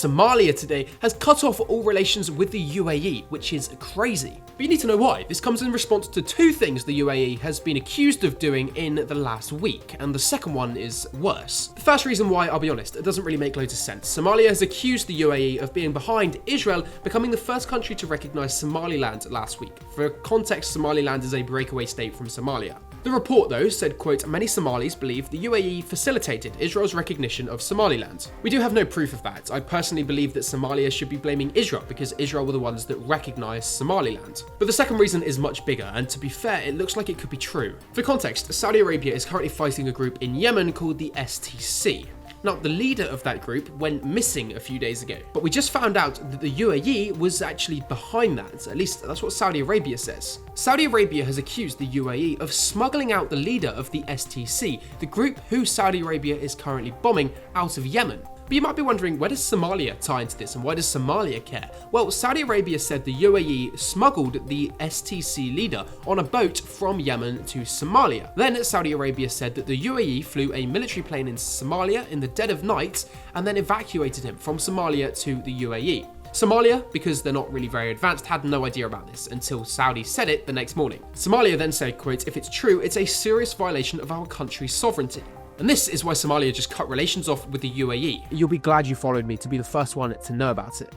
Somalia today has cut off all relations with the UAE, which is crazy. But you need to know why. This comes in response to two things the UAE has been accused of doing in the last week, and the second one is worse. The first reason why, I'll be honest, it doesn't really make loads of sense. Somalia has accused the UAE of being behind Israel becoming the first country to recognise Somaliland last week. For context, Somaliland is a breakaway state from Somalia. The report, though, said, quote, many Somalis believe the UAE facilitated Israel's recognition of Somaliland. We do have no proof of that. I personally believe that Somalia should be blaming Israel because Israel were the ones that recognised Somaliland. But the second reason is much bigger, and to be fair, it looks like it could be true. For context, Saudi Arabia is currently fighting a group in Yemen called the STC. Now, the leader of that group went missing a few days ago, but we just found out that the UAE was actually behind that. At least that's what Saudi Arabia says. Saudi Arabia has accused the UAE of smuggling out the leader of the STC, the group who Saudi Arabia is currently bombing, out of Yemen. But you might be wondering, where does Somalia tie into this and why does Somalia care? Well, Saudi Arabia said the UAE smuggled the STC leader on a boat from Yemen to Somalia. Then Saudi Arabia said that the UAE flew a military plane into Somalia in the dead of night and then evacuated him from Somalia to the UAE. Somalia, because they're not really very advanced, had no idea about this until Saudi said it the next morning. Somalia then said, quote, if it's true, it's a serious violation of our country's sovereignty. And this is why Somalia just cut relations off with the UAE. You'll be glad you followed me to be the first one to know about it.